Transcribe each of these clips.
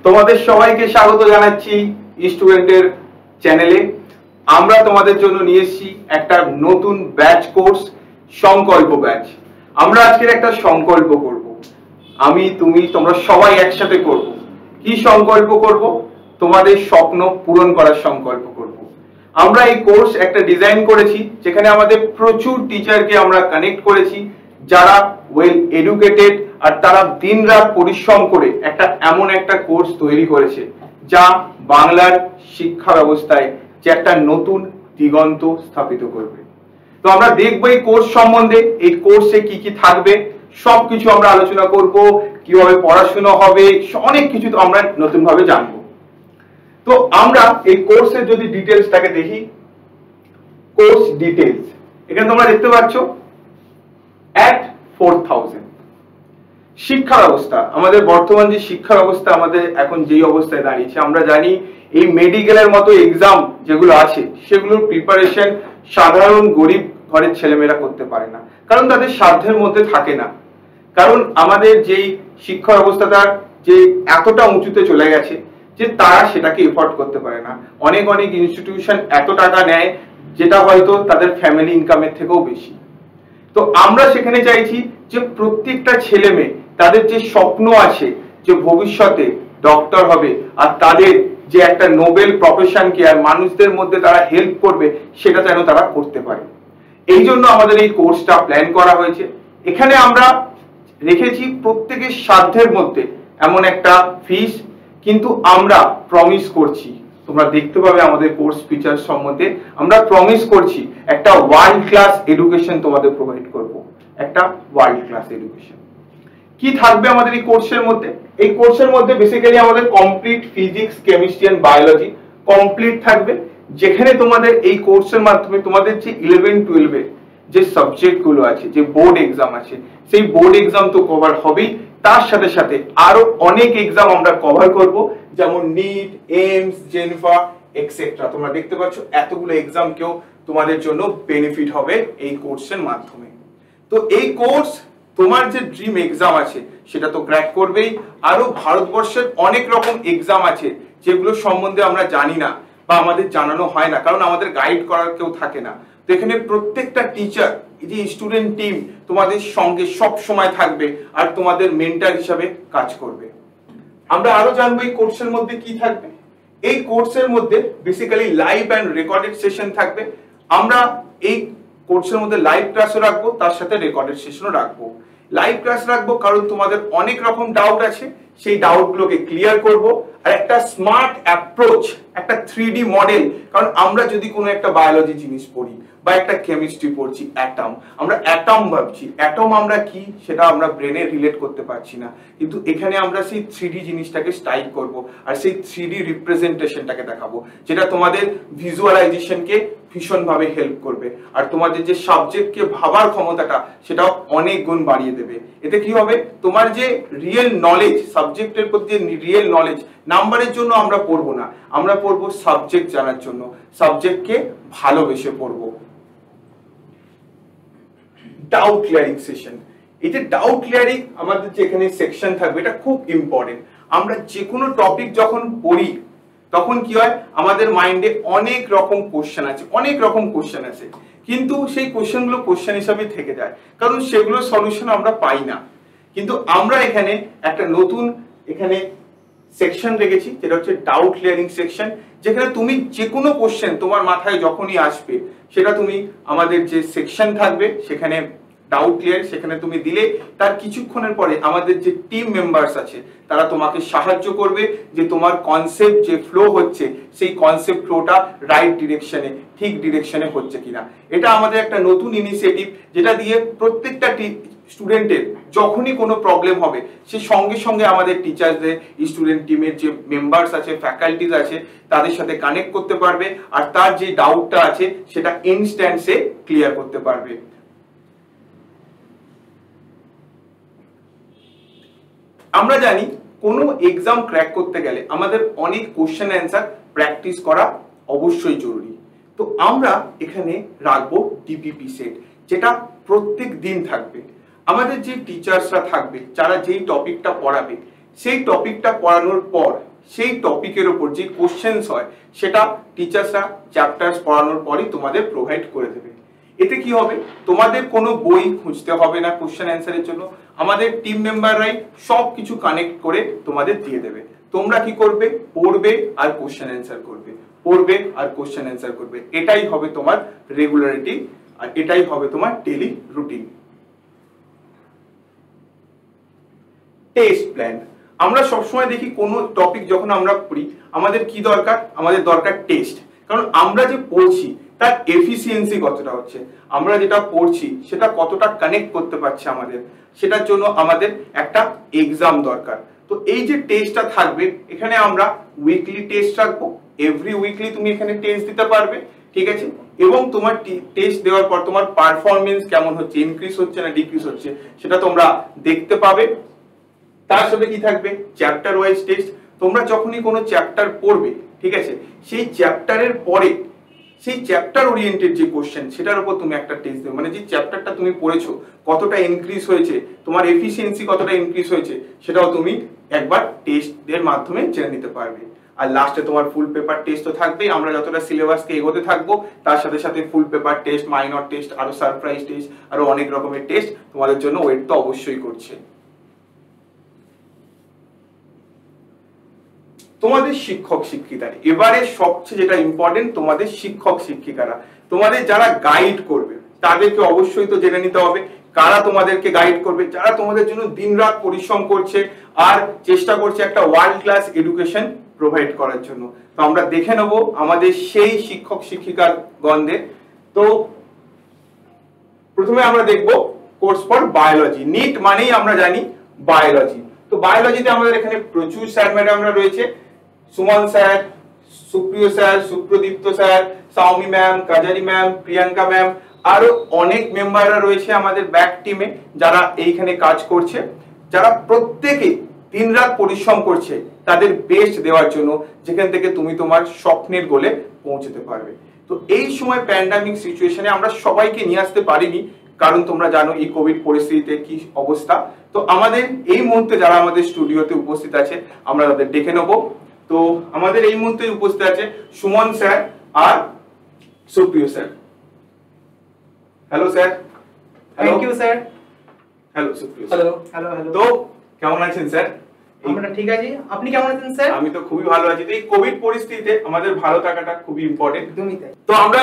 তোমাদের সবাইকে স্বাগত জানাচ্ছি স্টুডেন্টের চ্যানেলে। আমরা তোমাদের জন্য নিয়ে এসেছি একটা নতুন ব্যাচ কোর্স, সংকল্প ব্যাচ। আমরা আজকের একটা সংকল্প করব, আমি তুমি তোমরা সবাই একসাথে করব। কি সংকল্প করব? তোমাদের স্বপ্ন পূরণ করার সংকল্প করব। আমরা এই কোর্স একটা ডিজাইন করেছি যেখানে আমাদের প্রচুর টিচারকে আমরা কানেক্ট করেছি যারা ওয়েল এডুকেটেড, আর তারা দিনরাত পরিশ্রম করে এমন একটা কোর্স তৈরি করেছে যা বাংলার শিক্ষা ব্যবস্থায় যে একটা নতুন দিগন্ত স্থাপিত করবে। তো আমরা দেখবো এই কোর্স সম্বন্ধে, এই কোর্সে কি কি থাকবে সবকিছু আমরা আলোচনা করব, কিভাবে পড়াশোনা হবে, অনেক কিছু তো আমরা নতুন ভাবে জানবো। তো আমরা এই কোর্সের যদি ডিটেলসটাকে দেখি, কোর্স ডিটেলস এখানে তোমরা দেখতে পাচ্ছ at 4000। শিক্ষা ব্যবস্থা, আমাদের বর্তমান যে শিক্ষা ব্যবস্থা আমাদের এখন যেই অবস্থায় দাঁড়িয়েছে, আমরা জানি এই মেডিকেলের মতো এক্সাম যেগুলো আছে সেগুলোর প্রিপারেশন সাধারণ গরিব ঘরের ছেলেমেয়েরা করতে পারে না, কারণ তাদের সাধ্যের মধ্যে থাকে না। কারণ আমাদের যেই শিক্ষা ব্যবস্থাটা যে এতটা উঁচুতে চলে গেছে যে তারা সেটাকে এফোর্ড করতে পারে না। অনেক অনেক ইনস্টিটিউশন এত টাকা নেয় যেটা হয়তো তাদের ফ্যামিলি ইনকামের থেকেও বেশি। তো আমরা সেখানে চাইছি যে প্রত্যেকটা ছেলে মেয়ে তাদের যে স্বপ্ন আছে যে ভবিষ্যতে ডক্টর হবে, আর তাদের যে একটা নোবেল প্রফেশনকে আর মানুষদের মধ্যে তারা হেল্প করবে, সেটা যেন তারা করতে পারে। এই জন্য আমাদের এই কোর্সটা প্ল্যান করা হয়েছে। এখানে আমরা রেখেছি প্রত্যেকের সাধ্যের মধ্যে এমন একটা ফিস, কিন্তু আমরা প্রমিস করছি, তোমরা দেখতে পাবে আমাদের কোর্স ফিচার সম্বন্ধে, আমরা প্রমিস করছি একটা ওয়ার্ল্ড ক্লাস এডুকেশন তোমাদের প্রোভাইড করব। একটা ওয়ার্ল্ড ক্লাস এডুকেশন কি থাকবে আমাদের এই কোর্সের মধ্যে? এই কোর্সের মধ্যে বেসিক্যালি আমাদের complete physics, chemistry and biology complete থাকবে, যেখানে তোমাদের এই কোর্সের মাধ্যমে তোমাদের যে 11-12 এর যে সাবজেক্ট গুলো আছে, যে বোর্ড এক্সাম আছে, সেই বোর্ড এক্সাম তো কভার হবেই, তার সাথে সাথে আরো অনেক এক্সাম আমরা কভার করব, যেমন নিট, এইমস, জেনফা এক্সেট্রা। তোমরা দেখতে পাচ্ছ এতগুলো এক্সাম কেও তোমাদের জন্য বেনিফিট হবে এই কোর্সের মাধ্যমে। তো এই কোর্স তোমার যে ড্রিম এক্সাম আছে সেটা তো ক্র্যাক করবেই, আরো ভারতবর্ষের অনেক রকম এক্সাম আছে যেগুলো সম্বন্ধে আমরা জানি না বা আমাদের জানানো হয় না, কারণ আমাদের গাইড করার কেউ থাকে না। তো এখানে প্রত্যেকটা টিচার, এই যে স্টুডেন্ট টিম তোমাদের সঙ্গে সব সময় থাকবে আর তোমাদের মেন্টর হিসাবে কাজ করবে। আমরা আরো জানবো এই কোর্সের মধ্যে কি থাকবে। এই কোর্সের মধ্যে basically live and recorded session থাকবে। আমরা এই কোর্সের মধ্যে লাইভ ক্লাসও রাখবো, তার সাথে রেকর্ডেড সেশনও রাখবো। লাইভ ক্লাস রাখবো কারণ তোমাদের অনেক রকম ডাউট আছে, সেই ডাউটগুলোকে ক্লিয়ার করব। আর একটা স্মার্ট অ্যাপ্রোচ, একটা 3D মডেল, কারণ আমরা যদি কোনো একটা বায়োলজি জিনিস পড়ি বা একটা কেমিস্ট্রি পড়ছি, অ্যাটম, আমরা অ্যাটম ভাবছি, অ্যাটম আমরা কি সেটা আমরা ব্রেনে রিলেট করতে পারছি না, কিন্তু এখানে আমরা সেই 3D জিনিসটাকে স্ট্রাইক করব আর সেই 3D রিপ্রেজেন্টেশনটাকে দেখাবো, যেটা তোমাদের ভিজুয়ালাইজেশনকে ভীষণভাবে হেল্প করবে। আর তোমাদের যে সাবজেক্টকে ভাবার ক্ষমতাটা সেটাও অনেক গুণ বাড়িয়ে দেবে। এতে কি হবে, তোমার যে রিয়েল নলেজ, সাবজেক্টের প্রতি যে রিয়েল নলেজ, নাম্বারের জন্য আমরা পড়বো না, আমরা পড়বো সাবজেক্ট জানার জন্য, সাবজেক্টকে ভালোবেসে পড়বো। ডাউট ক্লিয়ারিং সেশন, এই যে ডাউট ক্লিয়ারিং আমাদের যে এখানে সেকশন থাকবে, এটা খুব ইম্পর্টেন্ট। আমরা যে কোনো টপিক যখন পড়ি তখন কি হয়, আমাদের মাইন্ডে অনেক রকম কোশ্চেন আছে, অনেক রকম কোশ্চেন আছে, কিন্তু সেই কোশ্চেনগুলো কোশ্চেন হিসাবে থেকে যায়, কারণ সেগুলোর সলিউশন আমরা পাই না। কিন্তু আমরা এখানে একটা নতুন এখানে সেকশন রেখেছি, যেটা হচ্ছে ডাউট ক্লিয়ারিং সেকশন, যেখানে তুমি যে কোনো কোশ্চেন তোমার মাথায় যখনই আসবে, সেটা তুমি আমাদের যে সেকশন থাকবে সেখানে ডাউট ক্লিয়ার, সেখানে তুমি দিলে তার কিছুক্ষণের পরে আমাদের যে টিম মেম্বার্স আছে তারা তোমাকে সাহায্য করবে যে তোমার কনসেপ্ট যে ফ্লো হচ্ছে সেই কনসেপ্ট ফ্লোটা রাইট ডিরেকশনে, ঠিক ডিরেকশনে হচ্ছে কিনা। এটা আমাদের একটা নতুন ইনিশিয়েটিভ, যেটা দিয়ে প্রত্যেকটা স্টুডেন্টের যখনই কোনো প্রবলেম হবে সে সঙ্গে সঙ্গে আমাদের টিচারদের, স্টুডেন্ট টিমের যে মেম্বার্স আছে, ফ্যাকাল্টিজ আছে, তাদের সাথে কানেক্ট করতে পারবে আর তার যে ডাউটটা আছে সেটা ইনস্ট্যান্টে ক্লিয়ার করতে পারবে। আমরা জানি কোনো এক্সাম ক্র্যাক করতে গেলে আমাদের অনেক কোশ্চেন অ্যান্সার প্র্যাকটিস করা অবশ্যই জরুরি। তো আমরা এখানে রাখবো ডিপিপি সেট, যেটা প্রত্যেক দিন থাকবে। আমাদের যে টিচার্সরা থাকবে, যারা যেই টপিকটা পড়াবে, সেই টপিকটা পড়ানোর পর সেই টপিকের ওপর যে কোশ্চেন্স হয় সেটা টিচার্সরা চ্যাপ্টার্স পড়ানোর পরই তোমাদের প্রোভাইড করে দেবে। এতে কি হবে, তোমাদের কোনো বই খুঁজতে হবে না কোশ্চেন অ্যান্সারের জন্য, আমাদের টিম মেম্বাররাই সব কিছু কানেক্ট করে তোমাদের দিয়ে দেবে। তোমরা কি করবে, পড়বে আর কোশ্চেন অ্যান্সার করবে, পড়বে আর কোশ্চেন অ্যান্সার করবে। এটাই হবে তোমার রেগুলারিটি আর এটাই হবে তোমার ডেইলি রুটিন। Test plan. আমরা সবসময় দেখি কোনো টপিক যখন আমরা পড়ি আমাদের কি দরকার, আমাদের দরকার টেস্ট। কারণ আমরা যে পড়ছি তার এফিসিয়েন্সি কতটা হচ্ছে, আমরা যেটা পড়ছি সেটা কতটা কানেক্ট করতে পারছে আমাদের, সেটার জন্য আমাদের একটা এক্সাম দরকার। তো এই যে টেস্টটা থাকবে, এখানে আমরা উইকলি টেস্ট রাখবো, এভরি উইকলি তুমি এখানে টেস্ট দিতে পারবে, ঠিক আছে। এবং তোমার টেস্ট দেওয়ার পর তোমার পারফরমেন্স কেমন হচ্ছে, ইনক্রিজ হচ্ছে না ডিক্রিজ হচ্ছে, সেটা তোমরা দেখতে পাবে। তার সাথে কি থাকবে, চ্যাপ্টার ওয়াইজ টেস্ট। তোমরা যখনই কোনো চ্যাপ্টার পড়বে, ঠিক আছে, সেই চ্যাপ্টারের পরে সেই চ্যাপ্টার ওরিয়েন্টেড যে কোশ্চেন সেটার উপর তুমি একটা টেস্ট দেবে, মানে যে চ্যাপ্টারটা তুমি পড়েছো কতটা ইনক্রিজ হয়েছে, তোমার এফিসিয়েন্সি কতটা ইনক্রিজ হয়েছে, সেটাও তুমি একবার টেস্টের মাধ্যমে জেনে নিতে পারবে। আর লাস্টে তোমার ফুল পেপার টেস্ট তো থাকবেই। আমরা যতটা সিলেবাসকে এগোতে থাকবো তার সাথে সাথে ফুল পেপার টেস্ট, মাইনর টেস্ট, আরো সারপ্রাইজ টেস্ট, আরো অনেক রকমের টেস্ট তোমাদের জন্য ওয়েট তো অবশ্যই করছে। তোমাদের শিক্ষক শিক্ষিকারা, এবারে সবচেয়ে যেটা ইম্পর্টেন্ট, তোমাদের শিক্ষক শিক্ষিকারা, তোমাদের যারা গাইড করবে তাদেরকে অবশ্যই তো জেনে নিতে হবে কারা তোমাদেরকে গাইড করবে, যারা তোমাদের জন্য দিনরাত পরিশ্রম করছে আর চেষ্টা করছে একটা ওয়ার্ল্ড ক্লাস এডুকেশন প্রোভাইড করার জন্য। তো আমরা দেখে নেব আমাদের সেই শিক্ষক শিক্ষিকাগণদের। তো প্রথমে আমরা দেখব কোর্স ফর বায়োলজি। নিট মানেই আমরা জানি বায়োলজি। তো বায়োলজিতে আমাদের এখানে প্রচুর স্যার ম্যাডামরা রয়েছে, Suman sir, Supriyo sir, Supradipta sir, Saumi ma'am, Kajari ma'am, Priyanka ma'am, আরো অনেক মেম্বাররা রয়েছে আমাদের ব্যাক টিমে যারা এইখানে কাজ করছে, যারা প্রত্যেকে দিনরাত পরিশ্রম করছে তাদের বেস্ট দেওয়ার জন্য, যেখান থেকে তুমি তোমার স্বপ্নের গোলে পৌঁছতে পারবে। তো এই সময় প্যান্ডামিক সিচুয়েশনে আমরা সবাইকে নিয়ে আসতে পারিনি, কারণ তোমরা জানো এই কোভিড পরিস্থিতিতে কি অবস্থা। তো আমাদের এই মুহূর্তে যারা আমাদের স্টুডিওতে উপস্থিত আছে আমরা তাদের ডেকে নেব। তো আমাদের এই মুহূর্তে উপস্থিত আছে সুমন স্যার আর Supriyo sir. Hello sir. Thank you sir. Hello Supriyo. Hello hello hello. তো কেমন আছেন স্যার? আমরা ঠিক আছি, আপনি কেমন আছেন স্যার? আমি তো খুবই ভালো আছি। তো এই কোভিড পরিস্থিতিতে আমাদের ভালো থাকাটা খুবই ইম্পর্টেন্ট। একদমই তাই। তো আমরা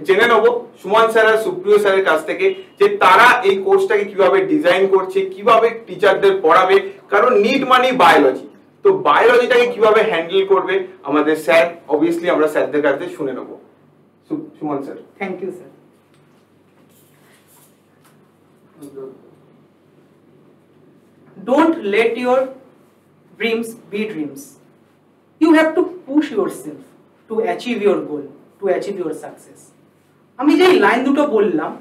জেনে নেব সুমন স্যার আর সুপ্রিয় স্যারের কাছ থেকে যে তারা এই কোর্সটাকে কিভাবে ডিজাইন করছে, কিভাবে টিচারদের পড়াবে, কারণ নিট মানে বায়োলজি। তো বায়োলজিটাকে কিভাবে হ্যান্ডেল করবে আমাদের স্যার, অবভিয়াসলি আমরা স্যারদের কাছ থেকে শুনে নেব। Suman sir. Thank you sir. Don't let your dreams be dreams. You have to push yourself to achieve your goal, to achieve your success. আমি যে লাইন দুটো বললাম,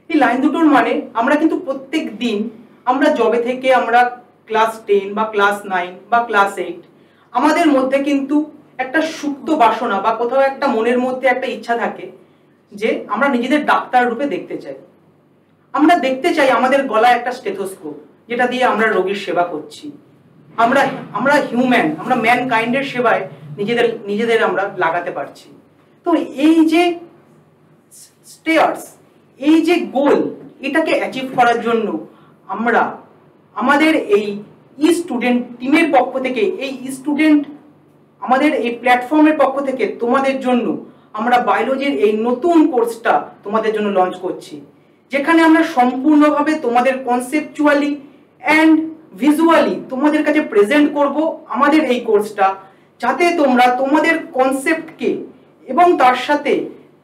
এই লাইন দুটোর মানে আমরা কিন্তু প্রত্যেক দিন আমরা জবে থেকে আমরা ক্লাস 10 বা ক্লাস 9 বা ক্লাস 8 আমাদের মধ্যে কিন্তু একটা সুপ্ত বাসনা বা কোথাও একটা মনের মধ্যে একটা ইচ্ছা থাকে যে আমরা নিজেদের ডাক্তার রূপে দেখতে চাই। আমরা দেখতে চাই আমাদের গলায় একটা স্টেথোস্কোপ যেটা দিয়ে আমরা রোগীর সেবা করছি। আমরা হিউম্যান, আমরা ম্যানকাইন্ডের সেবায় নিজেদের আমরা লাগাতে পারছি। তো এই যে স্টেয়ার্স, এই যে গোল, এটাকে অ্যাচিভ করার জন্য আমরা আমাদের এই স্টুডেন্ট টিমের পক্ষ থেকে, এই স্টুডেন্ট আমাদের এই প্ল্যাটফর্মের পক্ষ থেকে তোমাদের জন্য আমরা বায়োলজির এই নতুন কোর্সটা তোমাদের জন্য লঞ্চ করছি, যেখানে আমরা সম্পূর্ণভাবে তোমাদের কনসেপচুয়ালি অ্যান্ড ভিজুয়ালি তোমাদের কাছে প্রেজেন্ট করব আমাদের এই কোর্সটা, যাতে তোমরা তোমাদের কনসেপ্টকে এবং তার সাথে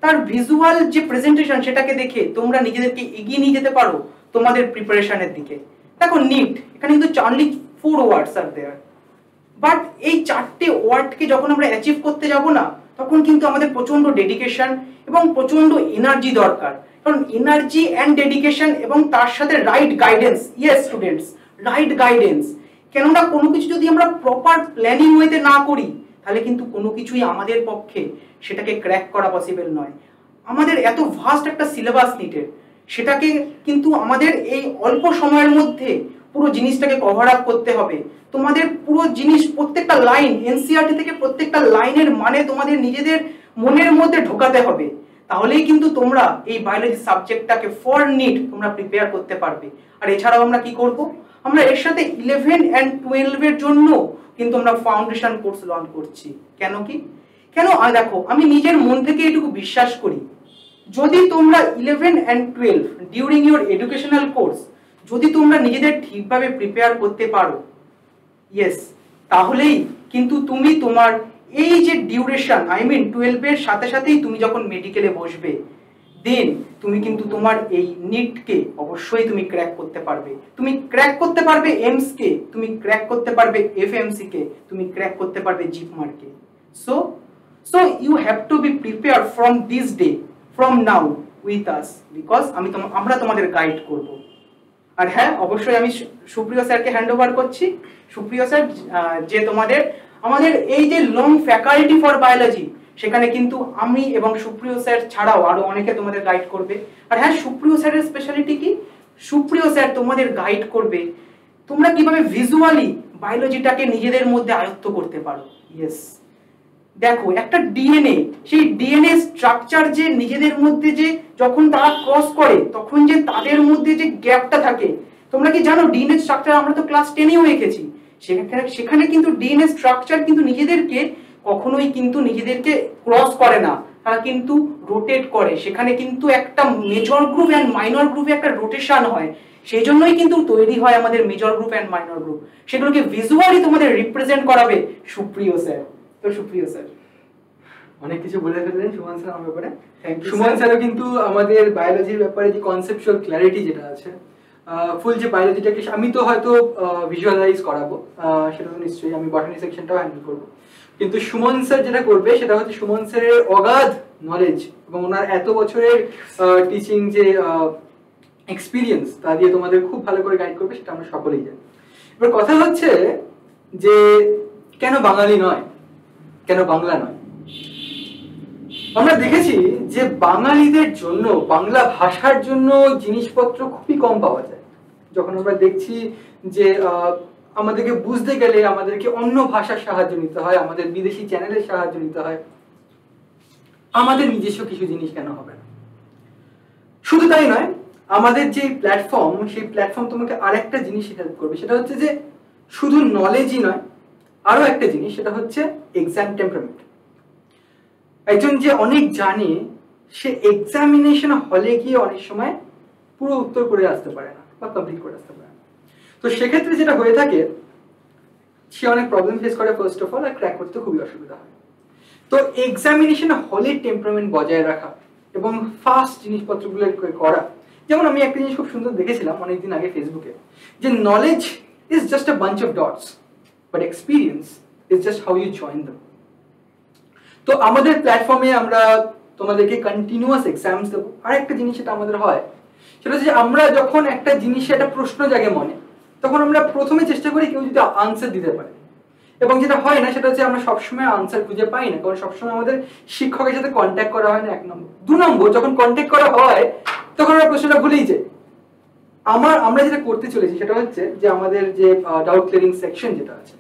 তার ভিজুয়াল যে প্রেজেন্টেশন সেটাকে দেখে তোমরা নিজেদেরকে এগিয়ে নিয়ে যেতে পারো তোমাদের প্রিপারেশনের দিকে। দেখো নিট, এখানে কিন্তু only 4 words R there, but এই 4টে ওয়ার্ডকে যখন আমরা অ্যাচিভ করতে যাব না, তখন কিন্তু আমাদের প্রচন্ড ডেডিকেশন এবং প্রচন্ড এনার্জি দরকার। কারণ এনার্জি অ্যান্ড ডেডিকেশন এবং তার সাথে right guidance, yes students, right guidance. কেননা কোনো কিছু যদি আমরা প্রপার প্ল্যানিং ওয়েতে না করি তাহলে কিন্তু কোনো কিছুই আমাদের পক্ষে সেটাকে ক্র্যাক করা পসিবল নয়। আমাদের এত ভাস্ট একটা সিলেবাস নিটের, সেটাকে কিন্তু আমাদের এই অল্প সময়ের মধ্যে পুরো জিনিসটাকে কভার আপ করতে হবে, তোমাদের পুরো জিনিস প্রত্যেকটা লাইন এনসিইআরটি থেকে প্রত্যেকটা লাইনের মানে তোমাদের নিজেদের মনের মধ্যে ঢোকাতে হবে, তাহলেই কিন্তু তোমরা এই বায়োলজি সাবজেক্টটাকে ফর নিট তোমরা প্রিপেয়ার করতে পারবে। আর এছাড়াও আমরা কি করব, আমরা এর সাথে 11 and 12 এর জন্য কিন্তু আমরা ফাউন্ডেশন কোর্স লঞ্চ করছি। কেন দেখো, আমি নিজের মন থেকে এটুকু বিশ্বাস করি, যদি তোমরা 11 and 12 during your educational course যদি তোমরা নিজেদের ঠিকভাবে প্রিপেয়ার করতে পারো, ইয়েস, তাহলেই কিন্তু তুমি তোমার এই যে ডিউরেশন 12 এর সাথে সাথেই তুমি যখন মেডিকেলে বসবে, দেন তুমি কিন্তু তোমার এই নিটকে অবশ্যই তুমি ক্র্যাক করতে পারবে। তুমি ক্র্যাক করতে পারবে এমস কে, তুমি ক্র্যাক করতে পারবে এফএমসি কে, তুমি ক্র্যাক করতে পারবে জিপমার কে। So you have to be prepare from this day, from now with us, because আমরা তোমাদের গাইড করব। আর হ্যাঁ, অবশ্যই আমি সুপ্রিয় স্যারকে হ্যান্ড ওভার করছি। সুপ্রিয় স্যার যে আমাদের এই যে লং ফ্যাকাল্টি ফর বায়োলজি, সেখানে কিন্তু আমি এবং সুপ্রিয় স্যার ছাড়াও আরো অনেকে তোমাদের গাইড করবে। আর হ্যাঁ, সুপ্রিয় স্যারের স্পেশালিটি কি, সুপ্রিয় স্যার তোমাদের গাইড করবে তোমরা কিভাবে ভিজুয়ালি বায়োলজিটাকে নিজেদের মধ্যে আয়ত্ত করতে পারো। ইয়েস, দেখো একটা ডিএনএ, সেই ডিএনএ স্ট্রাকচার যে নিজেদের মধ্যে যে যখন তারা ক্রস করে তখন যে তাদের মধ্যে যে গ্যাপটা থাকে, তোমরা কি জানো ডিএনএ স্ট্রাকচার আমরা তো ক্লাস 10এও দেখেছি, সেখানে কিন্তু ডিএনএ স্ট্রাকচার কিন্তু নিজেদেরকে কখনোই কিন্তু নিজেদেরকে ক্রস করে না, তারা কিন্তু রোটেট করে। সেখানে কিন্তু একটা মেজর গ্রুপ এন্ড মাইনর গ্রুপে একটা রোটেশন হয়, সেই জন্যই কিন্তু তৈরি হয় আমাদের major group and minor group. সেগুলোকে ভিজুয়ালি তোমাদের রিপ্রেজেন্ট করাবে সুপ্রিয় স্যার। তো সুপ্রিয় স্যার অনেক কিছু বলে ফেললেন সুমন স্যার আমার ব্যাপারে। Thank you. সুমন স্যারও কিন্তু আমাদের বায়োলজির ব্যাপারে যে কনসেপচুয়াল ক্ল্যারিটি যেটা আছে, ফুল যে বায়োলজিটাকে আমি তো হয়তো ভিজুয়ালাইজ করাবো, সেটা তো নিশ্চয়ই আমি বটানি সেকশনটাও হ্যান্ডেল করবো, কিন্তু সুমন স্যার যেটা করবে সেটা হচ্ছে সুমন স্যারের অগাধ নলেজ এবং ওনার এত বছরের টিচিং যে এক্সপিরিয়েন্স তা দিয়ে তোমাদের খুব ভালো করে গাইড করবে, সেটা আমরা সকলেই জানি। এবার কথা হচ্ছে যে কেন বাঙালি নয়, কেন বাংলা নয়। আমরা দেখেছি যে বাঙালিদের জন্য, বাংলা ভাষার জন্য জিনিসপত্র খুবই কম পাওয়া যায়। যখন আমরা দেখছি যে আমাদেরকে বুঝতে গেলে আমাদেরকে অন্য ভাষার সাহায্য নিতে হয়, আমাদের বিদেশি চ্যানেলের সাহায্য নিতে হয়, আমাদের নিজস্ব কিছু জিনিস কেন হবে না? শুধু তাই নয়, আমাদের যে প্ল্যাটফর্ম, সেই প্ল্যাটফর্ম তোমাকে আরেকটা জিনিস হেল্প করবে, সেটা হচ্ছে যে শুধু নলেজই নয়, আরো একটা জিনিস, সেটা হচ্ছে এক্সাম টেম্পারমেন্ট। একজন যে অনেক জানে, সে এক্সামিনেশন হলে গিয়ে অনেক সময় পুরো উত্তর করে আসতে পারে না বা কমপ্লিট করে আসতে পারে না। তো সেক্ষেত্রে যেটা হয়ে থাকে, সে অনেক প্রবলেম ফেস করে ফার্স্ট অফ অল, আর ক্র্যাক করতে খুবই অসুবিধা হয়। তো এক্সামিনেশন হলে টেম্পারমেন্ট বজায় রাখা এবং ফাস্ট জিনিসপত্রগুলো করা, যেমন আমি একটা জিনিস খুব সুন্দর দেখেছিলাম অনেকদিন আগে ফেসবুকে, যে knowledge is just a bunch of dots, but experience is just how you join them. তো আমাদের প্ল্যাটফর্মে আমরা তোমাদেরকে কন্টিনিউয়াস এক্সামস দেবো। আর একটা জিনিস সেটা আমাদের হয়, সেটা হচ্ছে আমরা যখন একটা জিনিসে একটা প্রশ্ন জাগে মনে, তখন আমরা প্রথমে চেষ্টা করি কেউ যদি আনসার দিতে পারে, এবং যেটা হয় না সেটা হচ্ছে আমরা সবসময় আনসার খুঁজে পাই না, কারণ সবসময় আমাদের শিক্ষকের সাথে কন্ট্যাক্ট করা হয় না, 1 নম্বর। 2 নম্বর, যখন কন্ট্যাক্ট করা হয় তখন আমরা প্রশ্নটা ভুলেই যাই। আমরা যেটা করতে চলেছি সেটা হচ্ছে যে আমাদের যে ডাউট ক্লিয়ারিং সেকশন যেটা আছে,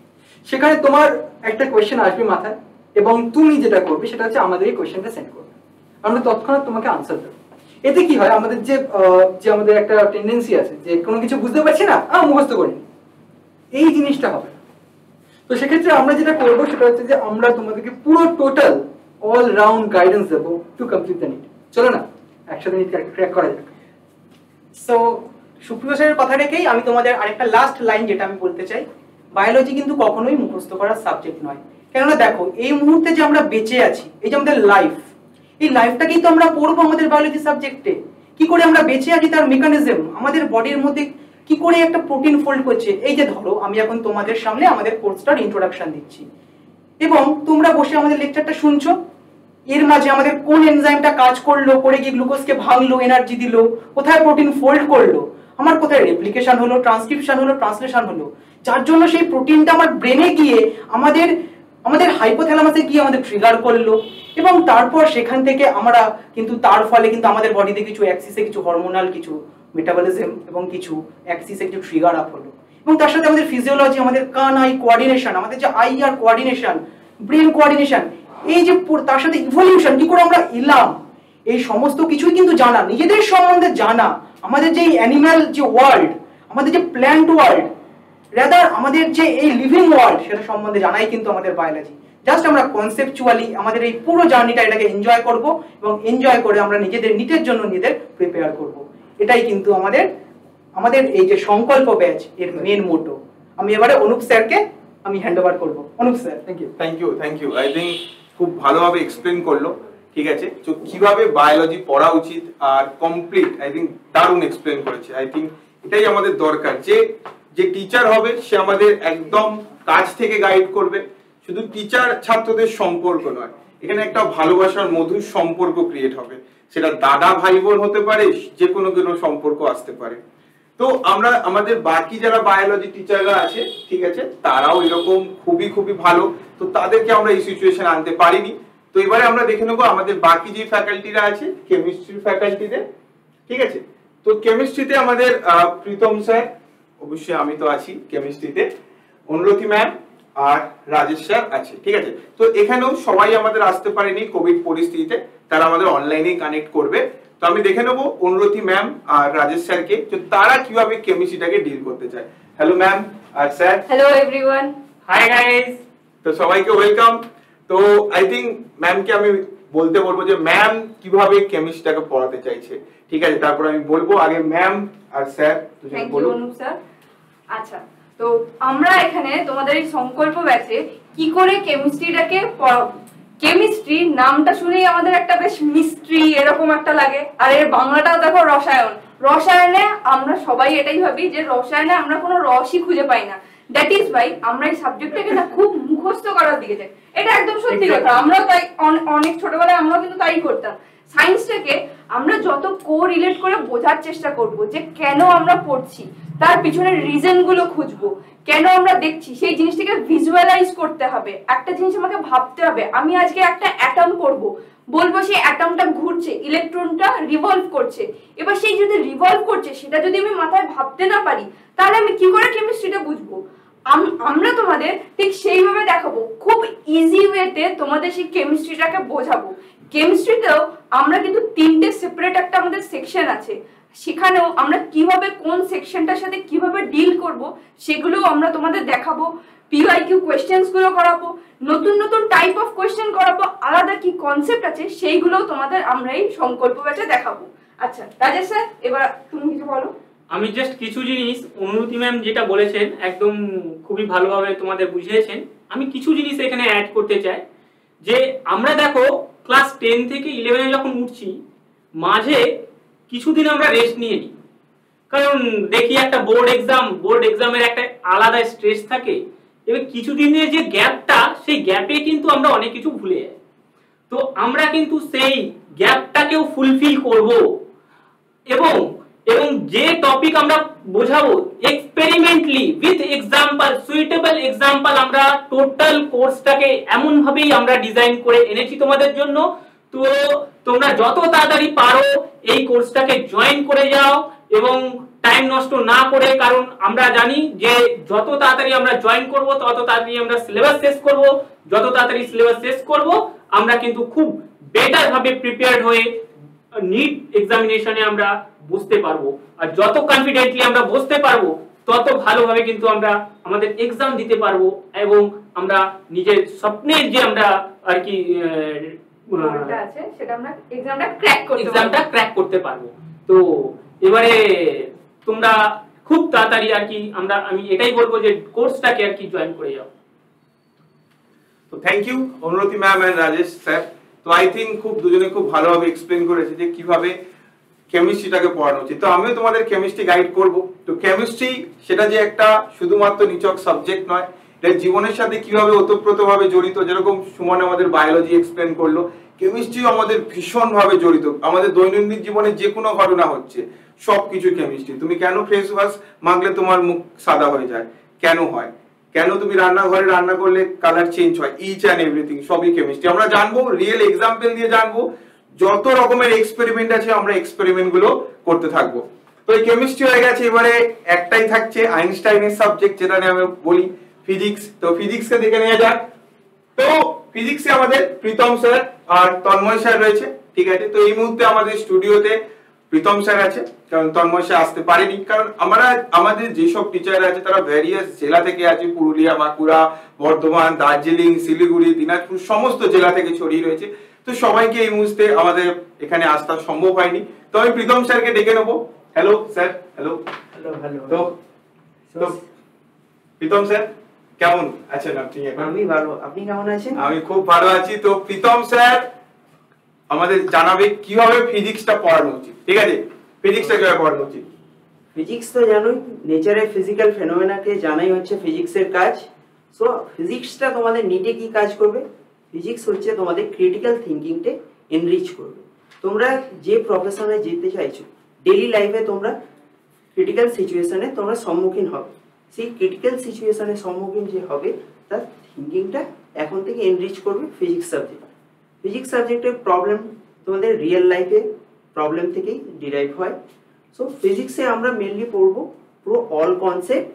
সেখানে তোমার একটা কোয়েশ্চেন আসবে মাথায়, এবং তুমি যেটা করবে সেটা হচ্ছে আমাদের এই কোয়েশ্চেনটা সেন্ড করবে, আমরা তৎক্ষণাৎ তোমাকে আনসার দেবো। এতে কি হয়, আমাদের যে আমাদের একটা টেন্ডেন্সি আছে যে কোনো কিছু বুঝতে পারছি না, মুখস্থ করিনি, এই জিনিসটা হবে। তো সেক্ষেত্রে আমরা যেটা করবো সেটা হচ্ছে যে আমরা তোমাদেরকে পুরো টোটাল অল রাউন্ড গাইডেন্স দেবো টু কমপ্লিট দ্য নিট। চলো না একসাথে নিট ক্র্যাক করা যাক। সো সুপ্রিয় স্যারের কথা রেখেই আমি তোমাদের আরেকটা লাস্ট লাইন যেটা আমি বলতে চাই, বায়োলজি কিন্তু কখনোই মুখস্থ করার সাবজেক্ট নয়। কেননা দেখো, এই মুহূর্তে যে আমরা বেঁচে আছি, এই যে আমাদের লাইফ, এই লাইফটাকেই তো আমরা পড়বো আমাদের বায়োলজি সাবজেক্টে। কি করে আমরা বেঁচে আছি তার মেকানিজম, আমাদের বডির মধ্যে কি করে একটা প্রোটিন ফোল্ড করছে। এই যে ধরো, আমি এখন তোমাদের সামনে আমাদের কোর্সটার ইন্ট্রোডাকশন দিচ্ছি এবং তোমরা বসে আমাদের লেকচারটা শুনছো, এর মাঝে আমাদের কোন এনজাইমটা কাজ করলো, করে গিয়ে গ্লুকোজকে ভাঙলো, এনার্জি দিল, কোথায় প্রোটিন ফোল্ড করলো, আমার কোথায় রেপ্লিকেশন হলো, ট্রান্সক্রিপশন হলো, ট্রান্সলেশন হলো, যার জন্য সেই প্রোটিনটা আমার ব্রেনে গিয়ে আমাদের হাইপোথ্যালামাসে গিয়ে আমাদের ট্রিগার করলো, এবং তারপর সেখান থেকে আমরা কিন্তু তার ফলে কিন্তু আমাদের বডিতে কিছু অ্যাক্সিসে কিছু হরমোনাল কিছু মেটাবলিজম এবং কিছু অ্যাক্সিসে কিছু ট্রিগার আপ হলো, এবং তার সাথে আমাদের ফিজিওলজি, আমাদের কান আই কোঅর্ডিনেশন, আমাদের যে আই আর কোঅর্ডিনেশন, ব্রেন কোঅর্ডিনেশন, এই যে তার সাথে ইভলিউশন কি করে আমরা এলাম, এই সমস্ত কিছুই কিন্তু জানা, নিজেদের সম্বন্ধে জানা, আমাদের যে অ্যানিম্যাল যে ওয়ার্ল্ড, আমাদের যে প্ল্যান্ট ওয়ার্ল্ড, রাদার আমাদের যে এই লিভিং ওয়ার্ল্ড, সেটা সম্বন্ধে জানাই কিন্তু আমাদের বায়োলজি। জাস্ট আমরা কনসেপচুয়ালি আমাদের এই পুরো জার্নিটা এটাকে এনজয় করব এবং এনজয় করে আমরা নিজেদের নিটের জন্য নিজেদের প্রিপেয়ার করব। এটাই কিন্তু আমাদের এই যে সংকল্প ব্যাচ এর মেন মোটো। আমি এবারে অনুপ স্যারকে আমি হ্যান্ড ওভার করবো। Anup sir, thank you. I think খুব ভালোভাবে এক্সপ্লেন করলো, ঠিক আছে, তো কিভাবে বায়োলজি পড়া উচিত আর কমপ্লিট, আই থিঙ্ক দারুণ এক্সপ্লেন করেছে। আই থিঙ্ক এটাই আমাদের দরকার, যে টিচার হবে সে আমাদের একদম কাছ থেকে গাইড করবে। শুধু টিচার ছাত্রদের সম্পর্ক নয়, এখানে একটা ভালোবাসার মধুর সম্পর্ক ক্রিয়েট হবে, সেটা দাদা ভাই বোন হতে পারে, যে কোনো সম্পর্ক আসতে পারে। তো আমরা আমাদের বাকি যারা বায়োলজি টিচাররা আছে, ঠিক আছে, তারাও এরকম খুবই ভালো, তো তাদেরকে আমরা এই সিচুয়েশন আনতে পারিনি। তো এবারে আমরা দেখে নেবো আমাদের বাকি যে ফ্যাকাল্টিরা আছে কেমিস্ট্রি ফ্যাকাল্টিতে, ঠিক আছে। তো কেমিস্ট্রিতে আমাদের প্রীতম স্যার, অবশ্যই আমি তো আছি কেমিস্ট্রিতে, অনুরথী ম্যাম আর রাজেশ স্যার আছে, ঠিক আছে। তো এখানেও সবাই আমাদের আসতে পারেনি কোভিড পরিস্থিতিতে, তারা আমাদের অনলাইনে কানেক্ট করবে। তো আমি দেখে নেবো অনুরথী ম্যাম আর রাজেশ স্যারকে, তো তারা কিভাবে কেমিস্ট্রিটাকে ডিল করতে চায়। হ্যালো ম্যাম আর sir. Hello everyone. Hi guys. তো সবাইকে ওয়েলকাম। তো আই থিঙ্ক ম্যামকে আমি বলতে বলবো যে ম্যাম কিভাবে কেমিস্ট্রিটাকে পড়াতে চাইছে, ঠিক আছে, তারপর আমি বলবো। আগে ম্যাম আর স্যার দুজন বলুন। অনুপ স্যার। আচ্ছা, তো আমরা এখানে তোমাদের এই সংকল্প ব্যাচে কি করে কেমিস্ট্রিটাকে পড়াবো। কেমিস্ট্রি নামটা শুনেই আমাদের একটা বেশ মিস্ট্রি এরকম একটা লাগে, আর এর বাংলাটাও দেখো রসায়ন। রসায়নে আমরা সবাই এটাই ভাবি যে রসায়নে আমরা কোনো রসই খুঁজে পাই না। দ্যাট ইজ ওয়াই আমরা এই সাবজেক্টটাকে না খুব মুখস্থ করার দিকে যাই। এটা একদম সত্যি কথা, আমরা তাই অনেক ছোটবেলায় আমরা কিন্তু তাই করতাম। সায়েন্সটাকে আমরা যত কোরিলেট করে বোঝার চেষ্টা করব, যে কেন আমরা পড়ছি, তার পিছনের রিজন গুলো খুঁজবো, কেন আমরা দেখছি, সেই জিনিসটাকে ভিজুয়ালাইজ করতে হবে। একটা জিনিস আমাকে ভাবতে হবে, আমি আজকে একটা অ্যাটম পড়ব, বলবো সেই অ্যাটমটা ঘুরছে, ইলেকট্রনটা রিভলভ করছে। এবার সেই যদি রিভলভ করছে সেটা যদি আমি মাথায় ভাবতে না পারি, তাহলে আমি কি করে কেমিস্ট্রিটা বুঝবো। আমরা তোমাদের ঠিক সেইভাবে দেখাবো, খুব ইজি ওয়েতে তোমাদের সেই কেমিস্ট্রিটাকে বোঝাবো। কেমিস্ট্রিতেও আমরা কিন্তু 3টে সেপারেট একটা আমাদের সেকশন আছে, সেখানেও আমরা কিভাবে কোন সেকশনটার সাথে কিভাবে ডিল করব সেগুলো আমরা তোমাদের দেখাবো। পিওআইকিউ কোয়েশ্চেন্স গুলো করাবো, নতুন টাইপ অফ কোয়েশ্চেন করাবো, আলাদা কি কনসেপ্ট আছে সেইগুলো তোমাদের আমরা এই সংকল্প ব্যাচে দেখাবো। আচ্ছা রাজেশ স্যার, এবার তুমি কিছু বলো। আমি জাস্ট কিছু জিনিস, অনুরূতি ম্যাম যেটা বলেছেন একদম খুবই ভালোভাবে তোমাদের বুঝিয়েছেন, আমি কিছু জিনিস এখানে অ্যাড করতে চাই। যে আমরা দেখো ক্লাস 10 থেকে 11 যখন উঠছি, মাঝে কিছুদিন আমরা রেস্ট নিয়ে নিই, কারণ দেখি একটা বোর্ড এক্সামের একটা আলাদা স্ট্রেস থাকে। এবার কিছুদিনের যে গ্যাপটা, সেই গ্যাপে কিন্তু আমরা অনেক কিছু ভুলে যাই। তো আমরা কিন্তু সেই গ্যাপটাকেও ফুলফিল করব, এবং যে টপিক আমরা বোঝাবো এক্সপেরিমেন্টলি উইথ এক্সাম্পল, সুইটেবল এক্সাম্পল, আমরা টোটাল কোর্সটাকে এমন ভাবেই আমরা ডিজাইন করে এনেছি তোমাদের জন্য। তো তোমরা যত তাড়াতাড়ি পারো এই কোর্সটাকে জয়েন করে যাও এবং টাইম নষ্ট না করে, কারণ আমরা জানি যে যত তাড়াতাড়ি আমরা জয়েন করব তত তাড়াতাড়ি আমরা সিলেবাস শেষ করব, যত তাড়াতাড়ি সিলেবাস শেষ করব আমরা কিন্তু খুব বেটার ভাবে প্রিপেয়ার্ড হয়ে নিট এক্সামিনেশনে আমরা বসতে পারবো। আর যত কনফিডেন্টলি আমরা বসতে পারবো তত ভালোভাবে কিন্তু আমরা আমাদের এক্সাম দিতে পারবো, এবং আমরা নিজের স্বপ্নের যে আমরা আর কি আছে সেটা আমরা এক্সামটা ক্র্যাক করতে পারবো। তো এবারে তোমরা খুব তাড়াতাড়ি আর কি আমি এটাই বলবো যে কোর্সটাকে আর কি জয়েন করে যাও। তো thank you Anurathi ma'am and Rajesh sir. তো আই থিঙ্ক দুজনে খুব ভালোভাবে এক্সপ্লেন করেছে যে কিভাবে কেমিস্ট্রিটাকে পড়ানো উচিত। তো আমিও তোমাদের কেমিস্ট্রি গাইড করব। তো কেমিস্ট্রি সেটা যে একটা শুধুমাত্র নিছক সাবজেক্ট নয়, এটা জীবনের সাথে কিভাবে ওতপ্রোতভাবে জড়িত। যেরকম সুমন আমাদের বায়োলজি এক্সপ্লেন করলো, কেমিস্ট্রিও আমাদের ভীষণভাবে জড়িত। আমাদের দৈনন্দিন জীবনে যে কোনো ঘটনা হচ্ছে সবকিছু কেমিস্ট্রি। তুমি কেন ফেস ওয়াশ মাখলে তোমার মুখ সাদা হয়ে যায়, কেন হয়, কেন তুমি রান্নাঘরে রান্না করলে কালার চেঞ্জ হয়, ইচ অ্যান্ড এভরিথিং সবই কেমিস্ট্রি। আমরা জানবো, রিয়েল এক্সাম্পল দিয়ে জানবো, যত রকমের এক্সপেরিমেন্ট আছে আমরা এক্সপেরিমেন্ট গুলো করতে থাকবো। তো এই কেমিস্ট্রি হয়ে গেছে, এবারে একটাই থাকছে আইনস্টাইনের সাবজেক্ট, যেটা নিয়ে আমি বলি ফিজিক্স। তো ফিজিক্সকে দেখে নেওয়া যাক। তো ফিজিক্সে আমাদের প্রীতম স্যার আর তন্ময় স্যার রয়েছে, ঠিক আছে। তো এই মুহূর্তে আমাদের স্টুডিওতে প্রীতম স্যার আছে, কারণ তন্ময় স্যার আসতে পারেনি, কারণ আমাদের যেসব টিচার আছে তারা ভ্যারিয়াস জেলা থেকে আছে, পুরুলিয়া, বাঁকুড়া, বর্ধমান, দার্জিলিং, শিলিগুড়ি, দিনাজপুর সমস্ত জেলা থেকে ছড়িয়ে রয়েছে। তো সবাইকে এই মুহূর্তে আমাদের এখানে আসতে সম্ভব হয়নি। তো আমি প্রীতম স্যারকে ডেকে নেবো। Hello sir. হ্যালো। তো প্রীতম স্যার কেমন আছেন আপনি? আমি ভালো, আপনি কেমন আছেন? আমি খুব ভালো আছি। তো প্রীতম স্যার আমাদের জানাবে কিভাবে ফিজিক্সটা পড়ানো উচিত, ঠিক আছে? ফিজিক্সটা কিভাবে পড়ানো উচিত? ফিজিক্স তো জানোই, নেচারের ফিজিক্যাল ফেনোমেনাকে জানাই হচ্ছে ফিজিক্সের কাজ। সো ফিজিক্সটা তোমাদের নিটে কি কাজ করবে? ফিজিক্স হচ্ছে তোমাদের ক্রিটিক্যাল থিঙ্কিংকে এনরিচ করবে। তোমরা যে প্রফেশনে যেতে চাইছো, ডেইলি লাইফে তোমরা ক্রিটিক্যাল সিচুয়েশনে তোমরা সম্মুখীন হবে। সেই ক্রিটিক্যাল সিচুয়েশনের সম্মুখীন যে হবে তার থিঙ্কিংটা এখন থেকে এনরিচ করবে ফিজিক্স সাবজেক্ট। ফিজিক্স সাবজেক্টের প্রবলেম তোমাদের রিয়েল লাইফে প্রবলেম থেকেই ডিরাইভ হয়। সো ফিজিক্সে আমরা মেনলি পড়বো পুরো অল কনসেপ্ট,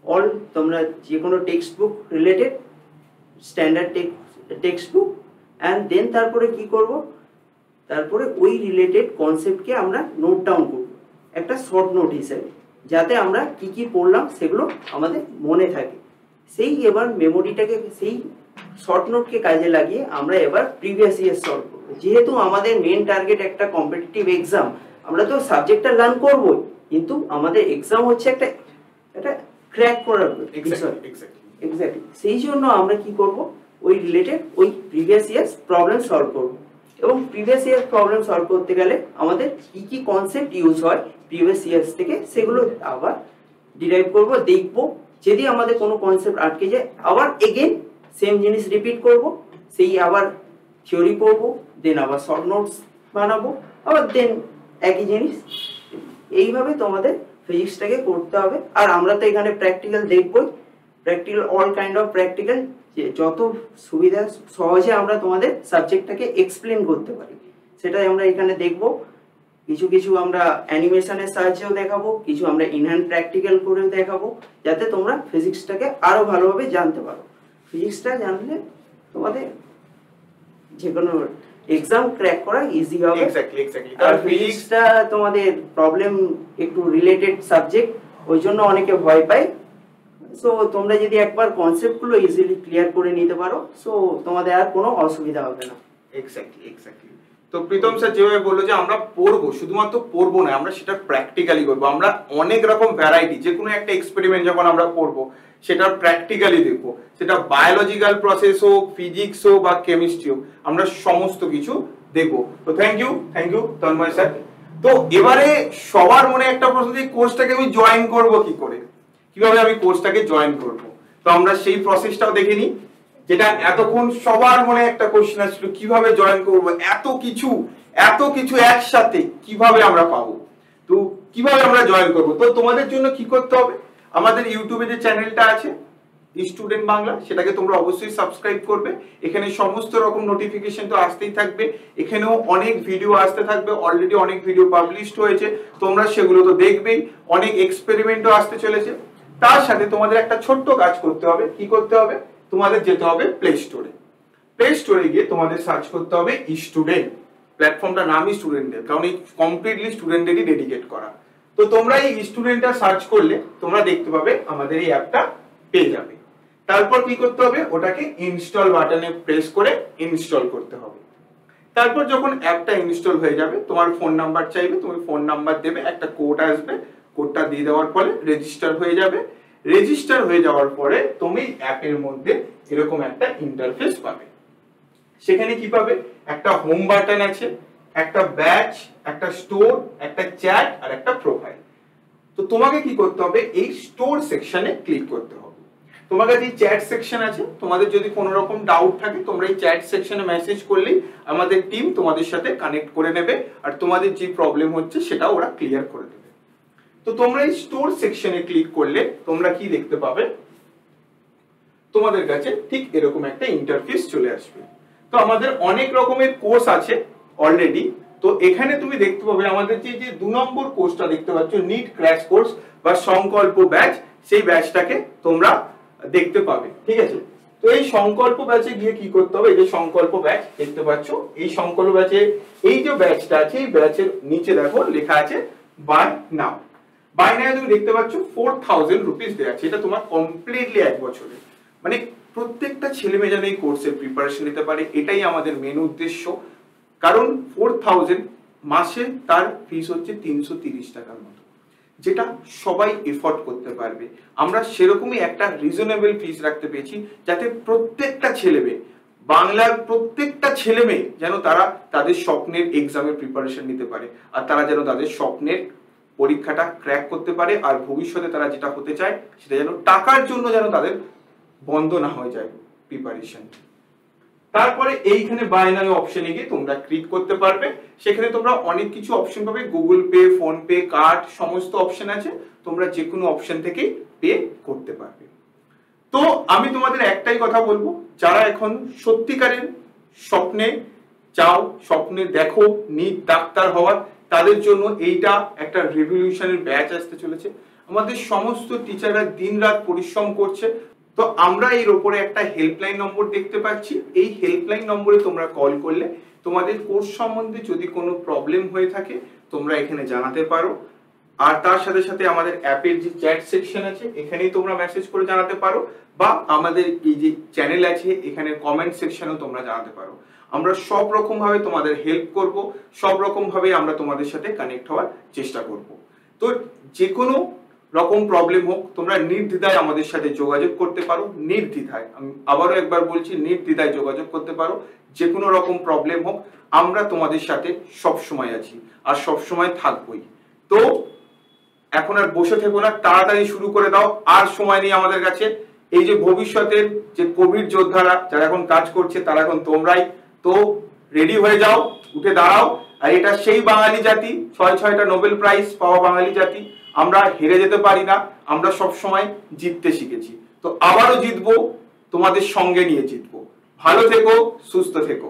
অল তোমরা যে কোনো textbook related, standard textbook, and then তারপরে কি করব, তারপরে ওই রিলেটেড কনসেপ্টকে আমরা নোট ডাউন করব একটা শর্ট নোট হিসেবে, যাতে আমরা কি কি পড়লাম সেগুলো আমাদের মনে থাকে। সেই এবার মেমোরিটাকে, সেই শর্ট নোটকে কাজে লাগিয়ে আমরা এবার প্রিভিয়াস ইয়ার সলভ করবো। যেহেতু আমাদের মেন টার্গেট একটা কম্পিটিটিভ এক্সাম, আমরা তো সাবজেক্টটা লার্ন করবোই, কিন্তু আমাদের এক্সাম হচ্ছে একটা ক্র্যাক করার বিষয়। এক্স্যাক্টলি সেই জন্য আমরা কি করব, ওই রিলেটেড ওই প্রিভিয়াস ইয়ার্স প্রবলেম সলভ করব। এবং প্রিভিয়াস ইয়ার প্রবলেম সলভ করতে গেলে আমাদের কি কি কনসেপ্ট ইউজ হয় প্রিভিয়াস ইয়ার্স থেকে, সেগুলো আবার ডিরাইভ করব, দেখব। যদি আমাদের কোনো কনসেপ্ট আটকে যায়, আবার এগেন সেম জিনিস রিপিট করব, সেই আবার থিওরি পড়বো, দেন আবার শর্ট নোটস বানাবো, আবার দেন একই জিনিস। এইভাবে তোমাদের ফিজিক্সটাকে করতে হবে। আর আমরা তো এখানে প্র্যাকটিক্যাল দেখবই, practical all kind of practical, যে যত সুবিধা সহজে আমরা তোমাদের সাবজেক্টটাকে এক্সপ্লেন করতে পারি সেটাই আমরা এখানে দেখব। কিছু কিছু আমরা অ্যানিমেশনের সাহায্যেও দেখাবো, কিছু আমরা ইনহ্যান্ড প্র্যাকটিক্যাল করেও দেখাবো, যাতে তোমরা ফিজিক্সটাকে আরো ভালোভাবে জানতে পারো। ফিজিক্সটা জানলে তোমাদের যে কোনো এক্সাম ক্র্যাক করা ইজি হবে। এক্স্যাক্টলি। আর ফিজিক্সটা তোমাদের প্রবলেম একটু রিলেটেড সাবজেক্ট, ওই জন্য অনেকে ভয় পায়। সো তোমরা যদি একবার কনসেপ্টগুলো ইজিলি ক্লিয়ার করে নিতে পারো, সো তোমাদের আর কোনো অসুবিধা হবে না। এক্স্যাক্টলি। তো প্রীতম স্যার যেভাবে বললো যে আমরা পড়বো, শুধুমাত্র পড়বো না, আমরা সেটা প্র্যাকটিক্যালি করবো। আমরা অনেক রকম ভ্যারাইটি, যে কোনো একটা এক্সপেরিমেন্ট যখন আমরা করবো সেটা প্র্যাকটিক্যালি দেখবো, সেটা বায়োলজিক্যাল প্রসেস হোক, ফিজিক্স হোক বা কেমিস্ট্রি হোক, আমরা সমস্ত কিছু দেখবো। তো থ্যাংক ইউ তন্ময় স্যার। তো এবারে সবার মনে একটা প্রশ্ন, যে কোর্সটাকে আমি জয়েন করবো কি করে, কিভাবে আমি কোর্সটাকে জয়েন করবো। তো আমরা সেই প্রসেসটাও দেখে নিই, যেটা এতক্ষণ সবার মনে একটা কোশ্চেন আসছিল, কিভাবে জয়েন করবো, এত কিছু একসাথে কিভাবে আমরা পাবো, তো কিভাবে আমরা জয়েন করবো। তো তোমাদের জন্য কি করতে হবে, আমাদের ইউটিউবে যে চ্যানেলটা আছে স্টুডেন্ট বাংলা, সেটাকে তোমরা অবশ্যই সাবস্ক্রাইব করবে। এখানে সমস্ত রকম নোটিফিকেশন তো আসতেই থাকবে, এখানেও অনেক ভিডিও আসতে থাকবে, অলরেডি অনেক ভিডিও পাবলিশড হয়েছে, তোমরা সেগুলো তো দেখবেই। অনেক এক্সপেরিমেন্টও আসতে চলেছে। তার সাথে তোমাদের একটা ছোট্ট কাজ করতে হবে। কি করতে হবে, তোমাদের যেতে হবে প্লে স্টোরে গিয়ে তোমাদের সার্চ করতে হবে স্টুডেন্ট। প্ল্যাটফর্মটার নামই স্টুডেন্টের, কারণ এই কমপ্লিটলি স্টুডেন্টেরই ডেডিকেট করা। তো তোমরা এই স্টুডেন্টটা সার্চ করলে তোমরা দেখতে পাবে আমাদের এই অ্যাপটা পেয়ে যাবে। তারপর কি করতে হবে, ওটাকে ইনস্টল বাটনে প্রেস করে ইনস্টল করতে হবে। তারপর যখন অ্যাপটা ইনস্টল হয়ে যাবে, তোমার ফোন নাম্বার চাইবে, তুমি ফোন নাম্বার দেবে, একটা কোড আসবে, কোডটা দিয়ে দেওয়ার পরে রেজিস্টার হয়ে যাবে। রেজিস্টার হয়ে যাওয়ার পরে তুমি অ্যাপের মধ্যে এরকম একটা ইন্টারফেস পাবে। সেখানে কি পাবে, একটা হোম বাটন আছে, একটা ব্যাচ, একটা স্টোর, একটা চ্যাট আর একটা প্রোফাইল। তো তোমাকে কি করতে হবে, এই স্টোর সেকশনে ক্লিক করতে হবে। তোমার কাছে এই চ্যাট সেকশন আছে, তোমাদের যদি কোনো রকম ডাউট থাকে তোমরা এই চ্যাট সেকশনে মেসেজ করলেই আমাদের টিম তোমাদের সাথে কানেক্ট করে নেবে, আর তোমাদের যে প্রবলেম হচ্ছে সেটা ওরা ক্লিয়ার করে দেবে। তো তোমরা এই স্টোর সেকশনে ক্লিক করলে তোমরা কি দেখতে পাবে, তোমাদের কাছে ঠিক এরকম একটা ইন্টারফেস চলে আসবে। তো আমাদের অনেক রকমের কোর্স আছে অলরেডি, তো এখানে তুমি দেখতে পাবে আমাদের যে 2 নম্বর কোর্সটা দেখতে পাচ্ছ নিট ক্র্যাশ কোর্স বা সংকল্প ব্যাচ, সেই ব্যাচটাকে তোমরা দেখতে পাবে। ঠিক আছে, তো এই সংকল্প ব্যাচে গিয়ে কি করতে হবে, এই যে সংকল্প ব্যাচ দেখতে পাচ্ছ, এই সংকল্প ব্যাচে এই যে ব্যাচটা আছে এই ব্যাচের নিচে দেখো লেখা আছে বাই নাও। বাই নাও তুমি দেখতে পাচ্ছ 4000 রুপিস দেওয়া আছে, এটা তোমার কমপ্লিটলি 1 বছরের, মানে প্রত্যেকটা ছেলে মেয়ে যেন এই কোর্সের প্রিপারেশন নিতে পারে, এটাই আমাদের মেন উদ্দেশ্য। কারণ 4000 মাসে তার ফিস হচ্ছে 330 টাকার মতো, যেটা সবাই এফোর্ড করতে পারবে। আমরা সেরকমই একটা রিজনেবল ফিস রাখতে পেরেছি যাতে প্রত্যেকটা ছেলে মেয়ে, বাংলার প্রত্যেকটা ছেলে মেয়ে যেন তারা তাদের স্বপ্নের এক্সামের প্রিপারেশন নিতে পারে, আর তারা যেন তাদের স্বপ্নের পরীক্ষাটা ক্র্যাক করতে পারে, আর ভবিষ্যতে তারা যেটা হতে চায় সেটা যেন টাকার জন্য যেন তাদের বন্ধ না হয়ে যায় প্রিপারেশন। তারপরে এইখানে বাই নাও অপশনে গিয়ে তোমরা ক্লিক করতে পারবে, সেখানে তোমরা অনেক কিছু অপশন পাবে, Google pay, phone pay, card সমস্ত অপশন আছে, তোমরা যে কোনো অপশন থেকেই পে করতে পারবে। তো আমি তোমাদের একটাই কথা বলবো, যারা এখন সত্যিকারের স্বপ্নে চাও, স্বপ্নে দেখো নিট ডাক্তার হওয়ার, তাদের জন্য এইটা একটা রেভলিউশনের ব্যাচ আসতে চলেছে। আমাদের সমস্ত টিচাররা দিনরাত পরিশ্রম করছে, তো আমরা এর উপরে একটা হেল্পলাইন নম্বর দেখতে পাচ্ছি, এই হেল্পলাইন নম্বরে তোমরা কল করলে তোমাদের কোর্স সম্বন্ধে যদি কোনো প্রবলেম হয়ে থাকে তোমরা এখানে জানাতে পারো। আর তার সাথে সাথে আমাদের অ্যাপের যে চ্যাট সেকশন আছে এখানেই তোমরা মেসেজ করে জানাতে পারো, বা আমাদের এই যে চ্যানেল আছে এখানে কমেন্ট সেকশনেও তোমরা জানাতে পারো। আমরা সব রকম ভাবে তোমাদের হেল্প করব, সব রকম ভাবে আমরা তোমাদের সাথে কানেক্ট হওয়ার চেষ্টা করব। তো যে কোনো রকম প্রবলেম হোক তোমরা নির্দ্বিধায় আমাদের সাথে যোগাযোগ করতে পারো, নির্দ্বিধায়, আমি আবারও একবার বলছি নির্দ্বিধায় যোগাযোগ করতে পারো। যে কোনো রকম প্রবলেম হোক আমরা তোমাদের সাথে সব সময় আছি আর সব সময় থাকবই। তো এখন আর বসে থেকো না, তাড়াতাড়ি শুরু করে দাও, আর সময় নেই আমাদের কাছে। এই যে ভবিষ্যতের যে কোভিড যোদ্ধারা যারা এখন কাজ করছে তারা এখন তোমরাই, তো রেডি হয়ে যাও, উঠে দাঁড়াও। আর এটা সেই বাঙালি জাতি, 6টা নোবেল প্রাইজ পাওয়া বাঙালি জাতি, আমরা হেরে যেতে পারি না, আমরা সব সময় জিততে শিখেছি। তো আবারও জিতবো, তোমাদের সঙ্গে নিয়ে জিতবো। ভালো থেকো, সুস্থ থেকো।